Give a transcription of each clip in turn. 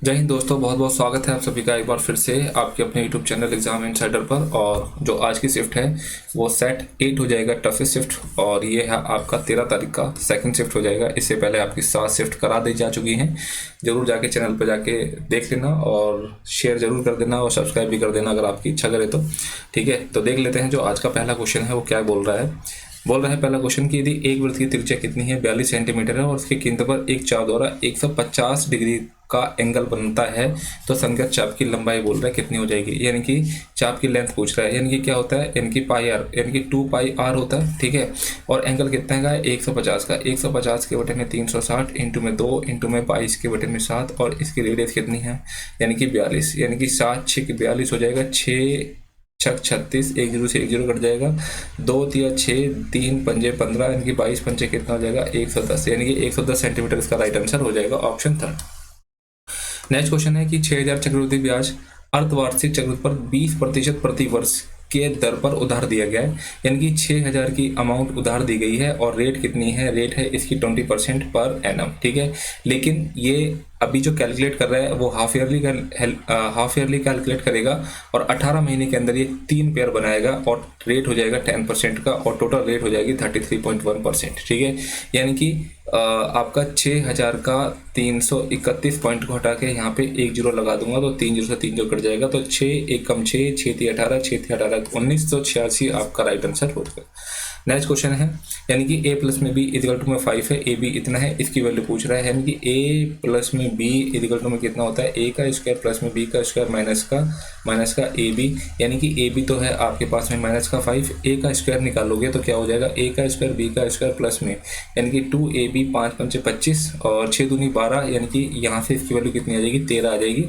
जय हिंद दोस्तों, बहुत बहुत स्वागत है आप सभी का एक बार फिर से आपके अपने यूट्यूब चैनल एग्जाम इनसाइडर पर। और जो आज की शिफ्ट है वो सेट 8 हो जाएगा, टफेस्ट शिफ्ट। और ये है आपका 13 तारीख का सेकंड शिफ्ट हो जाएगा। इससे पहले आपकी 7 शिफ्ट करा दी जा चुकी हैं। जरूर जाके चैनल पर जाके देख लेना और शेयर जरूर कर देना और सब्सक्राइब भी कर देना अगर आपकी इच्छा करे तो। ठीक है, तो देख लेते हैं जो आज का पहला क्वेश्चन है वो क्या बोल रहा है पहला क्वेश्चन कि यदि एक वृत्त की त्रिज्या कितनी है 42 सेंटीमीटर है और उसके केंद्र पर एक चाप द्वारा 150 डिग्री का एंगल बनता है तो संगत चाप की लंबाई बोल रहा है कितनी हो जाएगी। यानी कि चाप की लेंथ पूछ रहा है। यानी कि क्या होता है, यानी कि पाई आर, यानी कि 2 पाई आर होता है। ठीक है, और एंगल कितने का है 150 का। 150 के बटे में 360 इंटू में 2 इंटू में 22 के बटे में 7 और इसकी रेडियस कितनी है यानी कि 42। यानी कि 7 6 42 हो जाएगा। 6 छक 36, 1 0 से 1 0 कट जाएगा। 2 तिया 6, 3 पंजे 15, यानी कि 22 पंजे कितना हो जाएगा 110। यानी कि 110 सेंटीमीटर इसका राइट आंसर हो जाएगा, ऑप्शन थर्ड। नेक्स्ट क्वेश्चन है कि 6000 चक्रवृद्धि ब्याज अर्धवार्षिक चक्रवृद्धि पर 20% प्रति वर्ष के दर पर उधार दिया गया है। यानी कि 6000 की अमाउंट उधार दी गई है और रेट कितनी है, रेट है इसकी 20% पर एनम। ठीक है, लेकिन ये अभी जो कैलकुलेट कर रहा है वो हाफ ईयरली कैलकुलेट करेगा और 18 महीने के अंदर ये 3 पेयर बनाएगा और रेट हो जाएगा 10% का और टोटल रेट हो जाएगी 33.1%। ठीक है, यानी कि आपका 6000 का 331 पॉइंट को हटा के यहाँ पे 1 0 लगा दूंगा तो 3 0 से 3 0 कट जाएगा। तो 6 1 कम 6 6 3 18 6 3 18 1986 आपका राइट आंसर हो जाएगा। नेक्स्ट क्वेश्चन है यानी कि a प्लस में b इजिकल टू में 5 है, ए बी इतना है, इसकी वैल्यू पूछ रहा है। यानी कि a प्लस में b इजिकल टू में कितना होता है, a का स्क्वायर प्लस में b का स्क्वायर माइनस का ए बी। यानी कि a b तो है आपके पास में माइनस का 5, a का स्क्वायर निकालोगे तो क्या हो जाएगा a का स्क्वायर b का स्क्वायर प्लस में यानी कि 2ab 5 पंचे 25 और 6 दूनी 12। यानी कि यहाँ से इसकी वैल्यू कितनी आ जाएगी 13 आ जाएगी।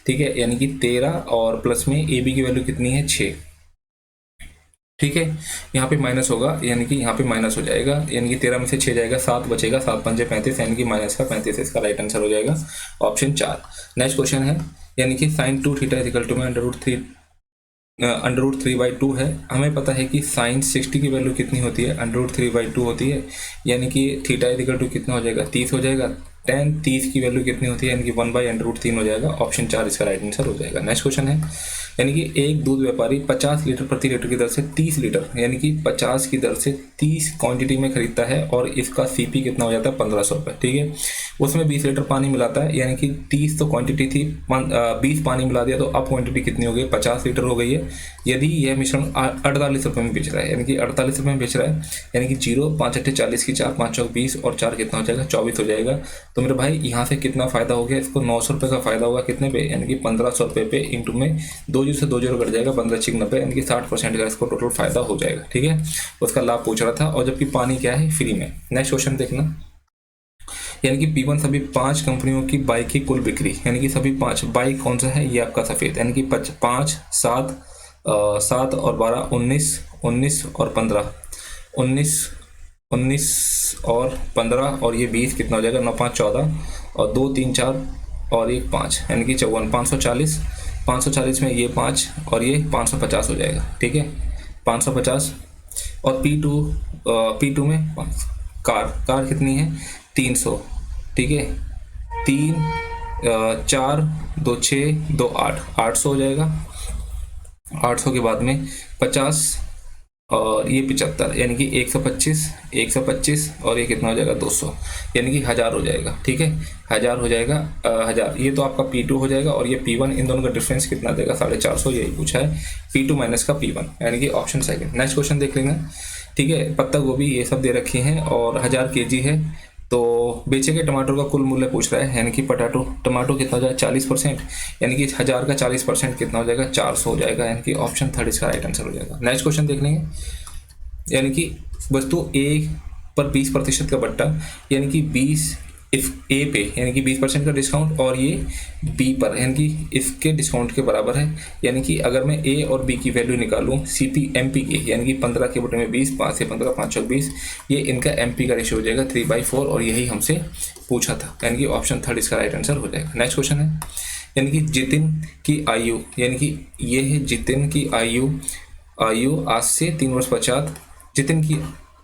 ठीक है, यानी कि 13 और प्लस में ए बी की वैल्यू कितनी है 6। ठीक है, यहाँ पे माइनस होगा यानी कि यहाँ पे माइनस हो जाएगा। यानी कि 13 में से 6 जाएगा, 7 बचेगा, 7 पंजे 35 यानी कि माइनस का 35 इसका राइट आंसर हो जाएगा, ऑप्शन 4। नेक्स्ट क्वेश्चन है यानी कि साइन 2 थीटा इक्वल टू में √3/2 है। हमें पता है कि साइन 60 की वैल्यू कितनी होती है, √3/2 होती है। यानी कि थीटा इक्वल टू कितना हो जाएगा 30 हो जाएगा। tan 30 की वैल्यू कितनी होती है यानी कि 1/√3 हो जाएगा, ऑप्शन 4 इसका राइट आंसर हो जाएगा। नेक्स्ट क्वेश्चन है यानी कि एक दूध व्यापारी 50 लीटर प्रति लीटर की दर से 30 लीटर यानी कि 50 की दर से 30 क्वांटिटी में खरीदता है और इसका सीपी कितना हो जाता है 1500 रुपये। ठीक है, उसमें 20 लीटर पानी मिलाता है। यानी कि 30 तो क्वांटिटी थी, 20 पानी मिला दिया तो अब क्वांटिटी कितनी हो गई 50 लीटर हो गई है। यदि यह मिश्रण 48 रुपये में बेच रहा है यानी कि 48 रुपये में बेच रहा है यानी कि 0 5 8 40 की 4 5 चौक 20 और 4 कितना हो जाएगा 24 हो जाएगा। तो मेरे भाई यहाँ से कितना फायदा हो गया, इसको 900 रुपये का फायदा होगा कितने पे यानी कि 1500 रुपये पे इंटू में 2 0 से 2 0 कट जाएगा, 15 6 90 यानी कि 60% का इसको टोटल फायदा हो जाएगा। ठीक है, उसका लाभ पूछ रहा था और जबकि पानी क्या है फ्री में। नेक्स्ट क्वेश्चन देखना यानी कि P1 सभी 5 कंपनियों की बाइक की कुल बिक्री यानी कि सभी 5 बाइक कौन सा है ये आपका सफ़ेद यानी कि 5 7 7 और 12 19 और 15 19 और 15 और ये 20 कितना हो जाएगा 9 5 14 और 2 3 4 और 1 5 यानी कि 54 540 में ये 5 और ये 550 हो जाएगा। ठीक है, 550 और P2 में कार कितनी है 300। ठीक है, 3 4 2 6 2 8 800 हो जाएगा। 800 के बाद में 50 और ये 75 यानी कि 125 और ये कितना हो जाएगा 200 यानी कि 1000 हो जाएगा। ठीक है, 1000 हो जाएगा 1000। ये तो आपका P2 हो जाएगा और ये P1, इन दोनों का डिफरेंस कितना देगा 450, यही पूछा है P2 माइनस का P1 यानी कि ऑप्शन सेकंड। नेक्स्ट क्वेश्चन देख लेंगे। ठीक है, पत्ता गोभी ये सब दे रखी हैं और 1000 kg है तो बेचे गए टमाटर का कुल मूल्य पूछ रहा है यानी कि टमाटो कितना हो जाएगा 40% यानी कि 1000 का 40% कितना हो जाएगा 400 हो जाएगा यानी कि ऑप्शन थर्ड इसका राइट आंसर हो जाएगा। नेक्स्ट क्वेश्चन देख लेंगे यानी कि वस्तु ए पर 20% का बट्टा यानी कि 20 इफ ए पे यानी कि 20% का डिस्काउंट और ये बी पर यानी कि इसके डिस्काउंट के बराबर है। यानी कि अगर मैं ए और बी की वैल्यू निकालूं सीपी एमपी के यानी कि 15 के बटे में 20 5 से 15 5 चौक 20 ये इनका एमपी का रेशियो हो जाएगा 3/4 और यही हमसे पूछा था यानी कि ऑप्शन थर्ड इसका राइट आंसर हो जाएगा। नेक्स्ट क्वेश्चन है यानी कि जितिन की आयु यानी कि ये है जितिन की आयु आज से 3 वर्ष पश्चात जितिन की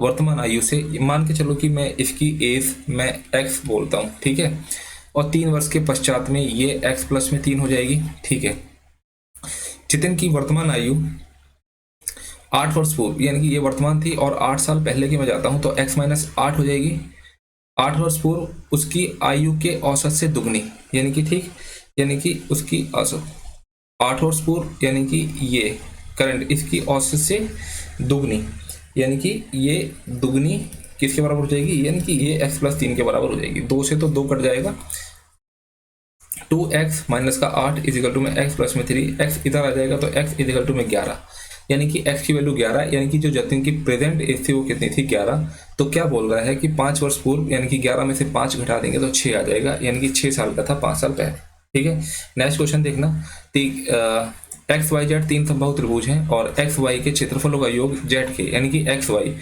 वर्तमान आयु से मान के चलो कि मैं इसकी एज मैं x बोलता हूँ। ठीक है, और 3 वर्ष के पश्चात में ये x प्लस में 3 हो जाएगी। ठीक है, जितिन की वर्तमान आयु 8 वर्ष पूर्व, यानी कि ये वर्तमान थी और 8 साल पहले की मैं जाता हूं तो x माइनस 8 हो जाएगी। 8 वर्ष पूर्व उसकी आयु के औसत से दुगनी, यानी कि ठीक, यानी कि उसकी औसत 8 वर्ष पूर्व, यानी कि ये करंट इसकी औसत से दुगनी, यानी कि ये दुगनी किसके बराबर हो जाएगी, यानी कि ये x प्लस 3 के बराबर हो जाएगी। 2 से तो 2 कट जाएगा, 2x माइनस का 8 इजिकल टू में x प्लस में 3, x इधर आ जाएगा तो x इजिकल टू में 11, यानी कि x की वैल्यू 11, यानी कि जो जतिन की प्रेजेंट एज थी वो कितनी थी, 11। तो क्या बोल रहा है कि 5 वर्ष पूर्व, यानी कि 11 में से 5 घटा देंगे तो 6 आ जाएगा, यानी कि 6 साल का था 5 साल पहले। ठीक है, नेक्स्ट क्वेश्चन देखना। एक्स वाई जेड 3 समबाहु त्रिभुज हैं और एक्स वाई के क्षेत्रफलों का योग जेड के, यानी कि एक्स वाई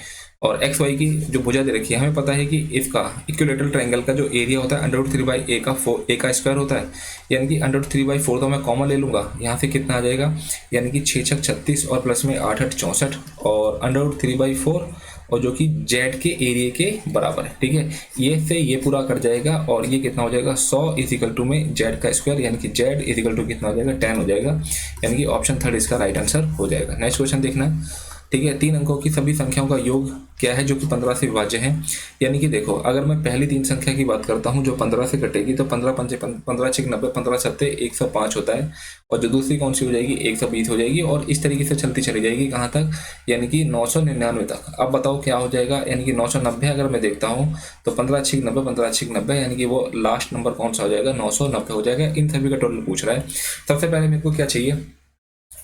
और एक्स वाई की जो भुजा दे रखी है, हमें पता है कि इसका इक्विलेटरल ट्रायंगल का जो एरिया होता है √3/a का स्क्वायर होता है, यानी कि √3/4 तो मैं कॉमन ले लूंगा, यहाँ से कितना आ जाएगा, यानी कि 6 छक 36 और प्लस में 8 8 64 और √3/4 और जो कि जेड के एरिया के बराबर है। ठीक है, ये से ये पूरा कट जाएगा और ये कितना हो जाएगा 100 इजिकल टू में जेड का स्क्वायर, यानी कि जेड इजिकल टू कितना हो जाएगा 10 हो जाएगा, यानी कि ऑप्शन 3 इसका राइट आंसर हो जाएगा। नेक्स्ट क्वेश्चन देखना। ठीक है, 3 अंकों की सभी संख्याओं का योग क्या है जो कि 15 से विभाज्य है। यानी कि देखो, अगर मैं पहली 3 संख्या की बात करता हूं जो 15 से कटेगी तो 15 पंचे 15 6 90, 15 सत्ते 105 होता है, और जो दूसरी कौन सी हो जाएगी 120 हो जाएगी, और इस तरीके से चलती चली जाएगी कहाँ तक, यानी कि 999 तक। अब बताओ क्या हो जाएगा, यानी कि 990 अगर मैं देखता हूँ तो 15 6 90, 15 6 90, यानी कि वो लास्ट नंबर कौन सा हो जाएगा 990 हो जाएगा। इन सभी का टोटल पूछ रहा है। सबसे पहले मेरे को क्या चाहिए,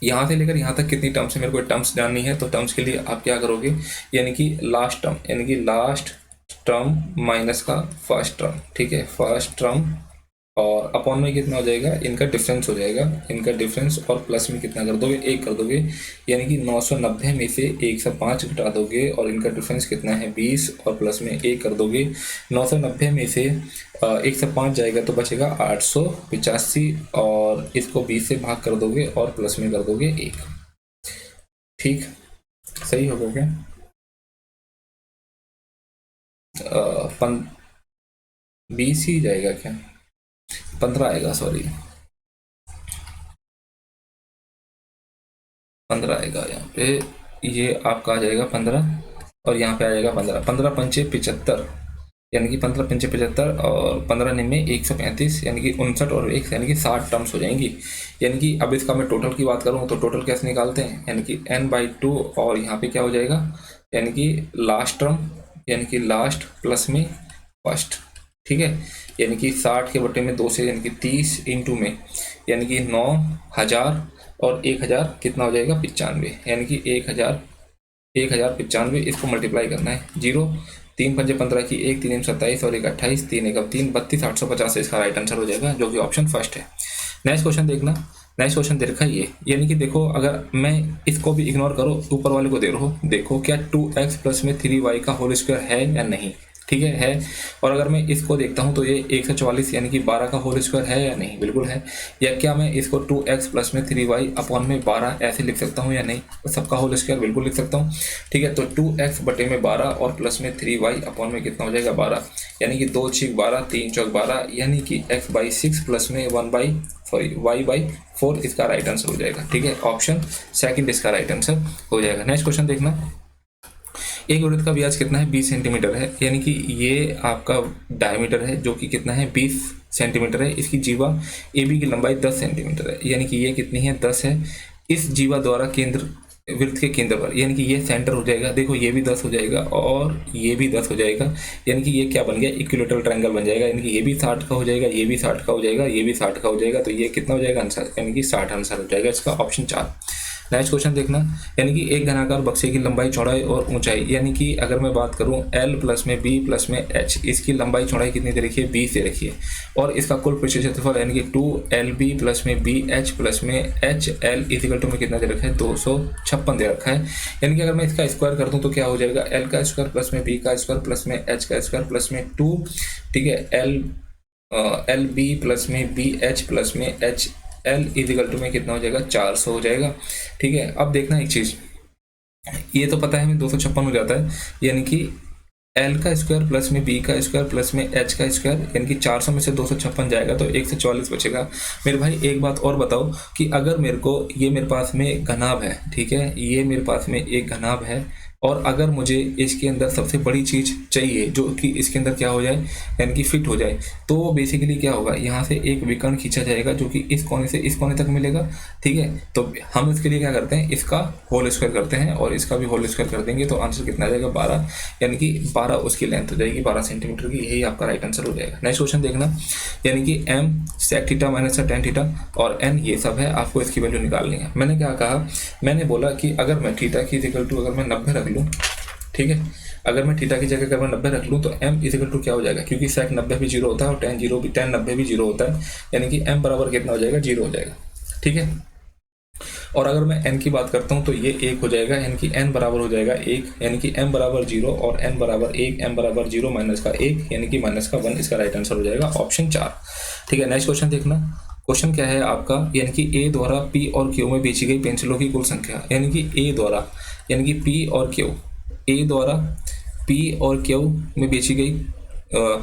यहाँ से लेकर यहाँ तक कितनी टर्म्स है, मेरे को टर्म्स जाननी है। तो टर्म्स के लिए आप क्या करोगे, यानी कि लास्ट टर्म, यानी कि लास्ट टर्म माइनस का फर्स्ट टर्म। ठीक है, फर्स्ट टर्म और अपॉन में कितना हो जाएगा, इनका डिफरेंस हो जाएगा, इनका डिफरेंस और प्लस में कितना कर दोगे 1 कर दोगे, यानी कि 990 में से 105 घटा दोगे और इनका डिफरेंस कितना है 20 और प्लस में 1 कर दोगे। 990 में से 105 जाएगा तो बचेगा 885 और इसको 20 से भाग कर दोगे और प्लस में कर दोगे 1। ठीक, सही हो गया क्या, 20 ही जाएगा क्या, 15 आएगा, सॉरी 15 आएगा यहाँ पे, ये आपका आ जाएगा 15 और यहाँ पे आ जाएगा 15, 15 पंचे 75, यानी कि 15 पंचे 75 और 15 निन्ने 135, यानी कि 59 और 1 यानी कि 60 टर्म्स हो जाएंगी। यानी कि अब इसका मैं टोटल की बात करूँ तो टोटल कैसे निकालते हैं, यानी कि n/2 और यहाँ पे क्या हो जाएगा, यानी कि लास्ट टर्म, यानी कि लास्ट प्लस में फर्स्ट। ठीक है, यानी कि 60 के बटे में 2 से, यानी कि 30 इंटू में, यानी कि 9000 और 1000 कितना हो जाएगा 95, यानी कि 1095, इसको मल्टीप्लाई करना है। 0 3 पंजे 15 की 1, 3 27 और 1 28, 3 1 3 32 850 इसका राइट आंसर हो जाएगा, जो कि ऑप्शन फर्स्ट है। नेक्स्ट क्वेश्चन देखना। नेक्स्ट क्वेश्चन दे रखा है ये, यानी कि देखो अगर मैं इसको भी इग्नोर करो, ऊपर वाले को देखो क्या 2x प्लस में 3y का होल स्क्वायर है या नहीं। ठीक है, और अगर मैं इसको देखता हूं तो ये 144 यानी कि 12 का होल स्क्वायर है या नहीं, बिल्कुल है। या क्या मैं इसको 2x प्लस में 3y अपॉन में 12 ऐसे लिख सकता हूं या नहीं, सबका होल स्क्वायर बिल्कुल लिख सकता हूं। ठीक है, तो 2x बटे में 12 और प्लस में 3y अपॉन में कितना हो जाएगा 12, यानी कि 2 6 12 3 चौक 12, यानी कि x/6 प्लस में y/4 इसका राइट आंसर हो जाएगा। ठीक है, ऑप्शन सेकंड इसका राइट आंसर हो जाएगा। नेक्स्ट क्वेश्चन देखना। एक वृत्त का व्यास कितना है 20 सेंटीमीटर है, यानी कि ये आपका डायमीटर है जो कि कितना है 20 सेंटीमीटर है। इसकी जीवा AB की लंबाई 10 सेंटीमीटर है, यानी कि ये कितनी है 10 है। इस जीवा द्वारा केंद्र वृत्त के केंद्र पर, यानी कि ये सेंटर हो जाएगा, देखो ये भी 10 हो जाएगा और ये भी 10 हो जाएगा, यानी कि ये क्या बन गया इक्विलेटरल ट्रायंगल बन जाएगा, यानी कि ये भी 60 का हो जाएगा, ये भी 60 का हो जाएगा, ये भी 60 का हो जाएगा, तो ये कितना हो जाएगा आंसर, यानी कि 60 आंसर हो जाएगा इसका ऑप्शन 4। नेक्स्ट क्वेश्चन देखना, यानी कि एक घनाकार बक्से की लंबाई चौड़ाई और ऊंचाई, यानी कि अगर मैं बात करूं L प्लस में B प्लस में H, इसकी लंबाई चौड़ाई कितनी दे रखी है 20 दे रखी है, और इसका कुल पृष्ठ क्षेत्रफल यानी कि 2LB प्लस में BH प्लस में HL इक्वल टू में कितना दे रखा है 256 दे रखा है। यानी कि अगर मैं इसका स्क्वायर कर दूं तो क्या हो जाएगा L का स्क्वायर प्लस में B का स्क्वायर प्लस में H का स्क्वायर प्लस में 2, ठीक है, LB प्लस में BH प्लस में HL इक्वल टू में कितना हो जाएगा 400 हो जाएगा। ठीक है, अब देखना एक चीज, ये तो पता है हमें 256 हो जाता है, यानी कि एल का स्क्वायर प्लस में बी का स्क्वायर प्लस में एच का स्क्वायर, यानी कि 400 में से 256 जाएगा तो 144 बचेगा। मेरे भाई एक बात और बताओ कि अगर मेरे को ये मेरे पास में घनाभ है, ठीक है, ये मेरे पास में एक घनाभ है, और अगर मुझे इसके अंदर सबसे बड़ी चीज़ चाहिए जो कि इसके अंदर क्या हो जाए, यानी कि फिट हो जाए, तो बेसिकली क्या होगा, यहाँ से एक विकर्ण खींचा जाएगा जो कि इस कोने से इस कोने तक मिलेगा, ठीक है। तो हम इसके लिए क्या करते हैं, इसका होल स्क्वायर करते हैं और इसका भी होल स्क्वायर कर देंगे, तो आंसर कितना आ जाएगा 12, यानी कि 12 उसकी लेंथ हो जाएगी 12 सेंटीमीटर की, यही आपका राइट आंसर हो जाएगा। नेक्स्ट क्वेश्चन देखना, यानी कि M sec theta minus ten theta और एन ये सब है, आपको इसकी वैल्यू निकालनी है। मैंने क्या कहा, मैंने बोला कि अगर मैं थीटा की इक्वल टू अगर मैं 90 रख लूँ, ठीक है, अगर मैं थीटा की जगह अगर मैं 90 रख लूँ तो m इक्वल टू क्या हो जाएगा, क्योंकि सेक 90 भी जीरो होता है और टेन 90 भी जीरो होता है, यानी कि m बराबर कितना हो जाएगा, जीरो हो जाएगा, ठीक है। और अगर मैं n की बात करता हूँ तो ये 1 हो जाएगा, यानी कि n बराबर हो जाएगा 1, यानी कि m बराबर 0 और n बराबर 1, m बराबर 0 माइनस का 1 यानी कि माइनस का 1, इसका राइट आंसर हो जाएगा ऑप्शन 4, ठीक है। नेक्स्ट क्वेश्चन देखना, क्वेश्चन क्या है आपका, यानी कि a द्वारा p और q में बेची गई पेंसिलों की कुल संख्या, यानी कि a द्वारा, यानी कि p और q, a द्वारा p और q में बेची गई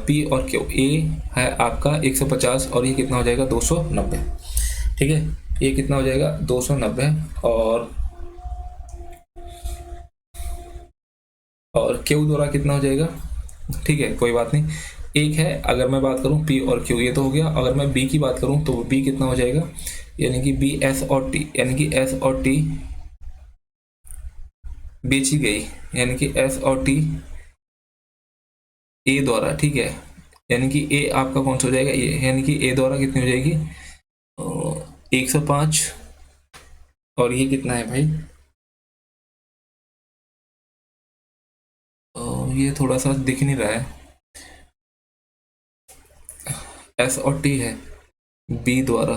p और q, a है आपका 150 और ये कितना हो जाएगा 290, ठीक है, ये कितना हो जाएगा 290 और Q द्वारा कितना हो जाएगा, ठीक है, कोई बात नहीं, एक है। अगर मैं बात करूं P और Q ये तो हो गया, अगर मैं B की बात करूं तो B कितना हो जाएगा, यानी कि B S और T, यानी कि S और T बेची गई, यानी कि S और T A द्वारा, ठीक है, यानी कि A आपका कौन सा हो जाएगा, ये, यानी कि A द्वारा कितनी हो जाएगी 105 और ये कितना है भाई, ये थोड़ा सा दिख नहीं रहा है, S और T है B द्वारा,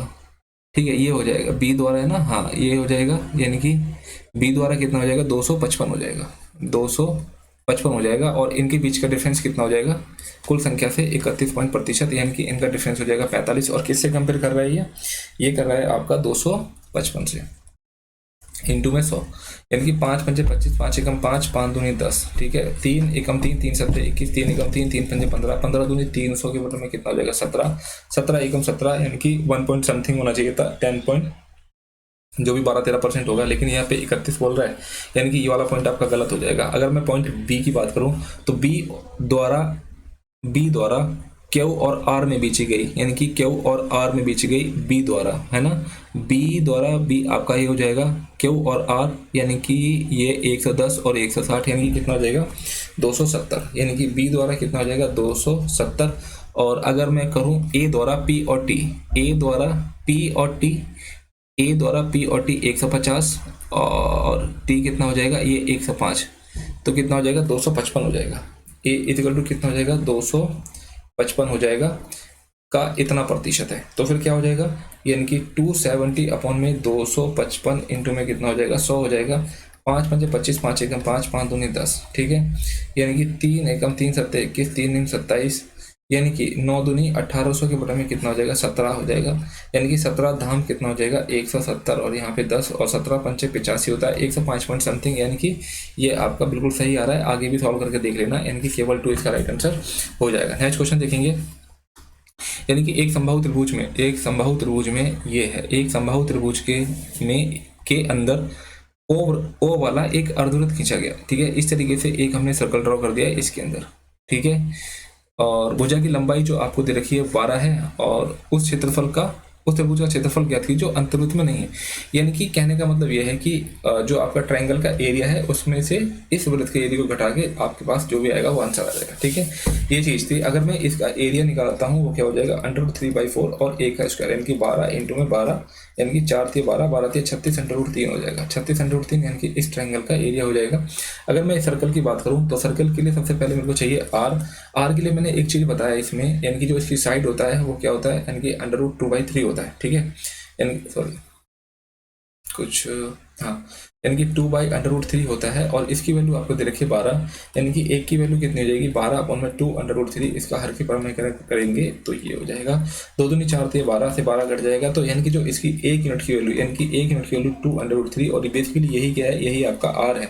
ठीक है, ये हो जाएगा B द्वारा है ना, हाँ ये हो जाएगा, यानी कि B द्वारा कितना हो जाएगा 255 हो जाएगा, 255 हो जाएगा, और इनके बीच का डिफरेंस कितना हो जाएगा, कुल संख्या से 31%, यानी कि इनका डिफरेंस हो जाएगा 45, और किससे कंपेयर कर रहा है ये कर रहा है आपका 255 से, इंटू में 100, यानी कि 5 पंजे 25, 5 एकम 5, 5 दूनी 10, ठीक है, 3 एकम 3, 3 सत्ते 21, 3 एकम 3, 3 पंजे 15, 15 दूनी 300 के बदले में कितना हो जाएगा 17, 17 एकम 17, यानी कि 1 पॉइंट समथिंग होना चाहिए था, 10 पॉइंट जो भी 12-13% होगा, लेकिन यहाँ पे 31 बोल रहा है, यानी कि ये वाला पॉइंट आपका गलत हो जाएगा। अगर मैं पॉइंट बी की बात करूँ तो बी द्वारा क्यू और आर में बेची गई, यानी कि क्यू और आर में बेची गई बी द्वारा, है ना, बी द्वारा बी आपका ये हो जाएगा क्यू और आर, यानी कि ये 110 और 160, यानी कि कितना हो जाएगा 270, यानी कि बी द्वारा कितना हो जाएगा 270। और अगर मैं करूँ ए द्वारा पी और टी, ए द्वारा पी और टी, ए द्वारा पी और टी 150 और टी कितना हो जाएगा ये 105, तो कितना हो जाएगा 255 हो जाएगा, ए इक्वल टू कितना हो जाएगा 255 हो जाएगा का इतना प्रतिशत है, तो फिर क्या हो जाएगा, यानी कि 270 अपॉन में 255 इंटू में कितना हो जाएगा 100 हो जाएगा, 5 पंजे 25, 5 एकम 5, 5 दूनी 10, ठीक है, यानी कि 3 एकम 3 सत्ते 21, 3 नीम 27, यानी कि 9 दूनी 1800 के बटे में कितना हो जाएगा 17 हो जाएगा, यानी कि 17 धाम कितना हो जाएगा 170 और यहाँ पे 10 और 17 पंचे 85 होता है 105 पॉइंट समथिंग, यानी कि ये आपका बिल्कुल सही आ रहा है। आगे भी सॉल्व करके देख लेना, यानी कि केवल 2 इसका राइट आंसर हो जाएगा। नेक्स्ट क्वेश्चन देखेंगे, यानी कि एक समबाहु त्रिभुज में ये है, एक समबाहु त्रिभुज के अंदर ओ वाला एक अर्धवृत्त खींचा गया, ठीक है, इस तरीके से एक हमने सर्कल ड्रॉ कर दिया है इसके अंदर, ठीक है, और भुजा की लंबाई जो आपको दे रखी है 12 है, और उस त्रिभुज का क्षेत्रफल ज्ञात कीजिए जो अंतर्वृत्त में नहीं है, यानी कि कहने का मतलब यह है कि जो आपका ट्रायंगल का एरिया है उसमें से इस वृत्त के एरिया को घटा के आपके पास जो भी आएगा वो आंसर आ जाएगा, ठीक है, ये चीज़ थी। अगर मैं इसका एरिया निकालता हूँ वो क्या हो जाएगा √3/4 और 1 का स्क्वायर, यानी कि 12 इंटू में 12, यानी कि 4 × 12, 12 × 36 √3 हो जाएगा, 36 √3, यानी कि इस ट्रायंगल का एरिया हो जाएगा। अगर मैं सर्कल की बात करूँ तो सर्कल के लिए सबसे पहले मेरे को चाहिए आर के लिए मैंने एक चीज़ बताया इसमें, यानी कि जो इसकी साइड होता है वो क्या होता है, यानी कि √2/3 होता है, ठीक है, यानी सॉरी कुछ हाँ, यानी कि 2/√3 होता है, और इसकी वैल्यू आपको दे रखी है 12, यानी कि एक की वैल्यू कितनी हो जाएगी 12 अपॉन में 2√3, इसका हर की पर में करेंगे तो ये हो जाएगा 2 दूनी 4 थे 12 से 12 घट जाएगा, तो यानी कि जो इसकी 1 यूनिट की वैल्यू, यानी कि 1 यूनिट की वैल्यू 2√3, और बेसिकली यही क्या है, यही आपका आर है,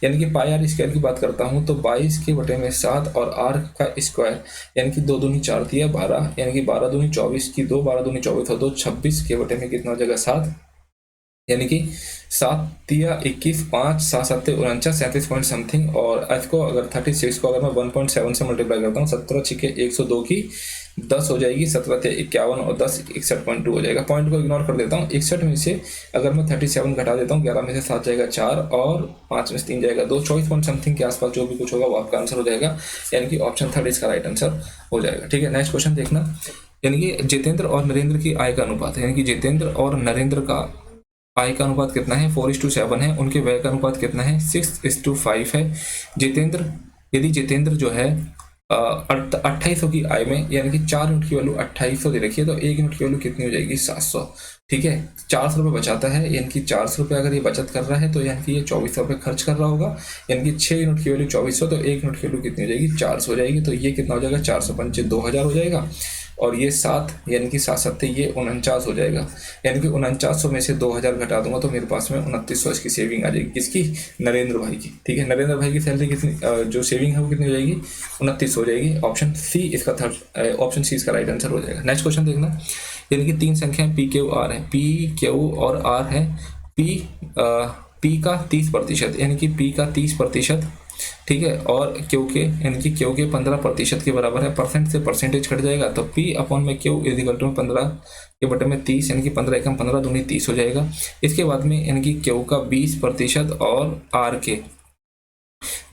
यानी कि पाई आर स्क्वायर की बात करता हूँ तो 22 के बटे में 7 और आर का स्क्वायर यानी कि 2 दूनी 4 दिया 12, यानी कि 12 दूनी 24 की 2, 12 दूनी 24 और 2 26 के बटे में कितना हो जाएगा 7, यानी कि 7 दिया 21, 5 7 7 49, 37 पॉइंट समथिंग। और एफ को अगर 36 को अगर मैं 1.7 से मल्टीप्लाई करता हूँ 17 छिके 102 की 10 हो जाएगी, 17 थे 51 और 10 61.2 हो जाएगा। पॉइंट को इग्नोर कर देता हूँ। 61 में से अगर मैं 37 घटा देता हूँ 11 में से 7 जाएगा 4 और 5 में से 3 जाएगा 2, 24 पॉइंट समथिंग के आसपास जो भी कुछ होगा वो आपका आंसर हो जाएगा, यानी कि ऑप्शन 3 इसका राइट आंसर हो जाएगा। ठीक है, नेक्स्ट क्वेश्चन देखना। यानी कि जितेंद्र और नरेंद्र की आय का अनुपात है, यानी कि जितेंद्र और नरेंद्र का आय का अनुपात कितना है 4:7 है। उनके व्यय का अनुपात कितना है 6:5 है। यदि जितेंद्र जो है 2800 की आय में, यानी कि 4 यूनिट की वैल्यू 2800 दे रखी है, तो 1 यूनिट की वैल्यू कितनी हो जाएगी 700। ठीक है, 400 रुपये बचाता है, यानी कि 400 रुपये अगर ये बचत कर रहा है तो यानी कि ये 2400 रुपये खर्च कर रहा होगा, यानी कि 6 यूनिट की वैल्यू 2400, तो 1 यूनिट की वैल्यू कितनी हो जाएगी 400 हो जाएगी। तो ये कितना हो जाएगा 400 पंचे 2000 हो जाएगा, और ये 7 यानी कि 7 7 ये 49 हो जाएगा, यानी कि 4900 में से 2000 घटा दूंगा तो मेरे पास में 2900 इसकी सेविंग आ जाएगी। किसकी? नरेंद्र भाई की। ठीक है, नरेंद्र भाई की सैलरी कितनी, जो सेविंग है वो कितनी हो जाएगी 29 हो जाएगी। ऑप्शन सी इसका ऑप्शन सी इसका राइट आंसर हो जाएगा। नेक्स्ट क्वेश्चन देखना। यानी कि 3 संख्याएं पी क्यू आर है, पी क्यू और आर है। पी का 30%, यानी कि पी का 30%, ठीक है, और क्यू के यानी कि क्यू के 15% के बराबर है। परसेंट से परसेंटेज कट जाएगा तो पी अपॉन में क्यू इजिकल टू 15 के बटे में 30, यानी कि 15 एकम 15 दूनी 30 हो जाएगा। इसके बाद में यानी कि क्यू का 20% और आर के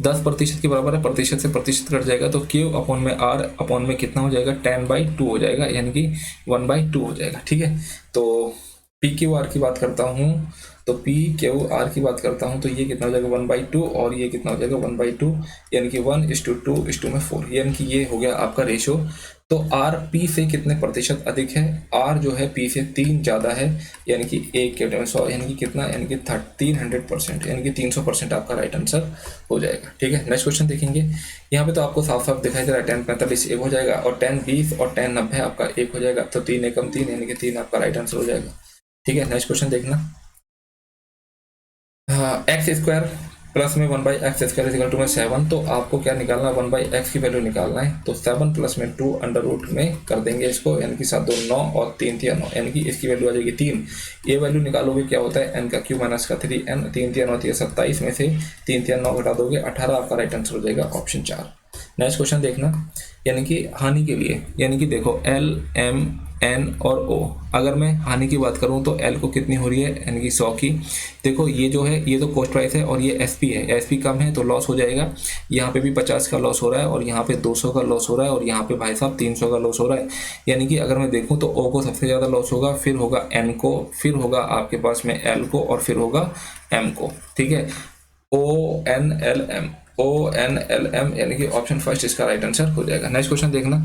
10% के बराबर है, प्रतिशत से प्रतिशत कट जाएगा तो क्यू अपॉन में आर अपॉन में कितना हो जाएगा 10/2 हो जाएगा, यानी कि 1/2 हो जाएगा। ठीक है, तो पी क्यू आर की बात करता हूँ तो पी क्यू आर की बात करता हूँ तो ये कितना हो जाएगा 1/2 और ये कितना हो जाएगा 1/2, यानी कि 1:2 में 4, यानी कि ये हो गया आपका रेशो। तो आर पी से कितने प्रतिशत अधिक है? आर जो है पी से 3 ज़्यादा है, यानी कि 1 के बटे में 100, यानी कि कितना, यानी कि 300%, यानी कि 300% आपका राइट आंसर हो जाएगा। ठीक है, नेक्स्ट क्वेश्चन देखेंगे। यहाँ पे तो आपको साफ साफ दिखाई दे रहा है 10 45 1 हो जाएगा, और 10 20 और 10 90 आपका 1 हो जाएगा, तो 3 एकम 3 यानी कि 3 आपका राइट आंसर हो जाएगा। ठीक है, नेक्स्ट क्वेश्चन देखना। हाँ, एक्स स्क्वायर प्लस में 1/x² इक्वल टू में 7, तो आपको क्या निकालना है 1/x की वैल्यू निकालना है, तो 7 प्लस में 2 अंडर रूट में कर देंगे इसको, यानी कि 7 2 9 और 3 3 9, यानी कि इसकी वैल्यू आ जाएगी 3। ये वैल्यू निकालोगे क्या होता है n का क्यू माइनस का 3n, 3 3 9 27 में से 3 3 9 घटा दोगे 18, आपका राइट आंसर हो जाएगा ऑप्शन 4। नेक्स्ट क्वेश्चन देखना। यानी कि हानि के लिए, यानी कि देखो L M N और O, अगर मैं हानि की बात करूं तो L को कितनी हो रही है, यानी कि 100 की। देखो ये जो है ये तो कॉस्ट प्राइस है और ये SP है, SP कम है तो लॉस हो जाएगा। यहाँ पे भी 50 का लॉस हो रहा है और यहाँ पे 200 का लॉस हो रहा है और यहाँ पे भाई साहब 300 का लॉस हो रहा है। यानी कि अगर मैं देखूँ तो O को सबसे ज़्यादा लॉस होगा, फिर होगा N को, फिर होगा आपके पास में L को और फिर होगा M को। ठीक है, ONLM यानी कि ऑप्शन फर्स्ट इसका राइट आंसर हो जाएगा। नेक्स्ट क्वेश्चन देखना।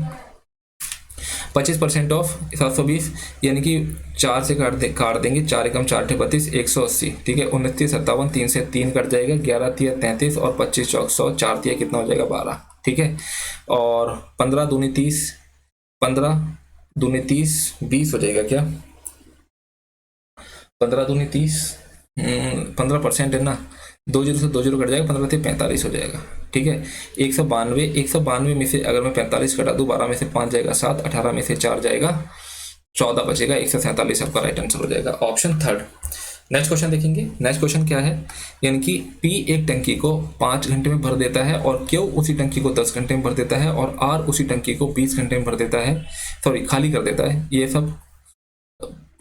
25% ऑफ 720, यानी कि 4 से काट देंगे, 4 एकम 4 × 32 180। ठीक है, 29 57 3 से 3 कट जाएगा, 11 3 33 और 25 चौक 100, 4 3 कितना हो जाएगा 12। ठीक है, और 15 दूनी 30, 15 दूनी 30 20 हो जाएगा क्या, 15 दूनी 30 15% है ना, 2 0 से 2 0 कट जाएगा, 15 से 45 हो जाएगा। ठीक है, 192 में से अगर मैं 45 कटा दूँ, 12 में से 5 जाएगा 7, 18 में से 4 जाएगा 14 बचेगा, 147 आपका राइट आंसर हो जाएगा, ऑप्शन 3। नेक्स्ट क्वेश्चन देखेंगे। नेक्स्ट क्वेश्चन क्या है, यानी कि P एक टंकी को 5 घंटे में भर देता है और Q उसी टंकी को 10 घंटे में भर देता है और R उसी टंकी को 20 घंटे में भर देता है, सॉरी खाली कर देता है। ये सब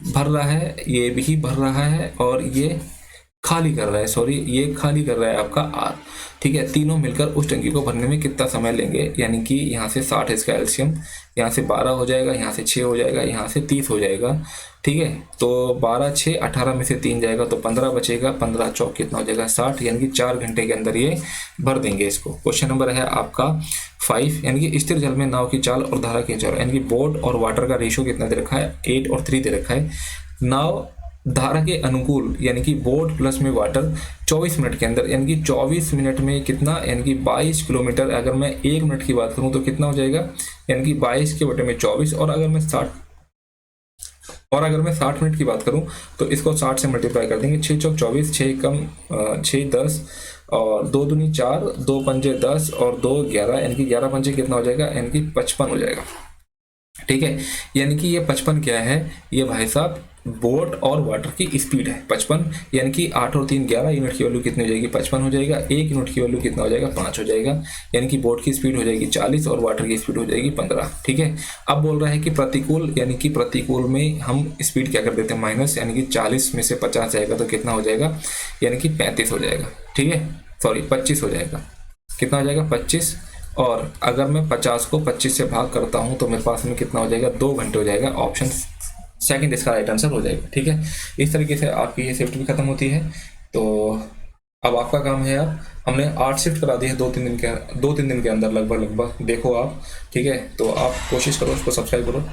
भर रहा है, ये भी भर रहा है और ये खाली कर रहा है, सॉरी ये खाली कर रहा है आपका R। ठीक है, तीनों मिलकर उस टंकी को भरने में कितना समय लेंगे, यानी कि यहाँ से 60 है इसका एलसीएम, यहाँ से 12 हो जाएगा, यहाँ से 6 हो जाएगा, यहाँ से 30 हो जाएगा। ठीक है, तो 12 6 18 में से 3 जाएगा तो 15 बचेगा, 15 चौक कितना हो जाएगा 60, यानी कि 4 घंटे के अंदर ये भर देंगे इसको। क्वेश्चन नंबर है आपका 5, यानी कि स्थिर जल में नाव की चाल और धारा की चाल, यानी कि बोट और वाटर का रेशियो कितना दे रखा है, 8 और 3 दे रखा है। नाव धारा के अनुकूल, यानी कि बोट प्लस में वाटर 24 मिनट के अंदर, यानी कि 24 मिनट में कितना, यानी कि 22 किलोमीटर। अगर मैं 1 मिनट की बात करूं तो कितना हो जाएगा, यानी कि 22 के बटे में 24, और अगर मैं 60 मिनट की बात करूं तो इसको 60 से मल्टीप्लाई कर देंगे, 6 चौक 24, 6 कम 6 10 और 2 दूनी 4, 2 पंजे 10 और 2 11, यानी कि 11 पंजे कितना हो जाएगा, यानी कि 55 हो जाएगा। ठीक है, यानी कि ये 55 क्या है, ये भाई साहब बोट और वाटर की स्पीड है 55, यानी कि 8 और 3 11, यूनिट की वैल्यू कितनी हो जाएगी 55 हो जाएगा। 1 यूनिट की वैल्यू कितना हो जाएगा 5 हो जाएगा, यानी कि बोट की स्पीड हो जाएगी 40 और वाटर की स्पीड हो जाएगी 15। ठीक है, अब बोल रहा है कि प्रतिकूल, यानी कि प्रतिकूल में हम स्पीड क्या कर देते हैं माइनस, यानी कि 40 में से 50 जाएगा तो कितना हो जाएगा, यानी कि 35 हो जाएगा। ठीक है, सॉरी 25 हो जाएगा, कितना हो जाएगा 25। और अगर मैं 50 को 25 से भाग करता हूं तो मेरे पास में कितना हो जाएगा, 2 घंटे हो जाएगा। ऑप्शन सेकंड इसका राइट आंसर हो जाएगा। ठीक है, इस तरीके से आपकी ये शिफ्ट भी खत्म होती है। तो अब आपका काम है, आप हमने 8 शिफ्ट करा दी है 2-3 दिन के अंदर लगभग देखो आप। ठीक है, तो आप कोशिश करो उसको सब्सक्राइब करो।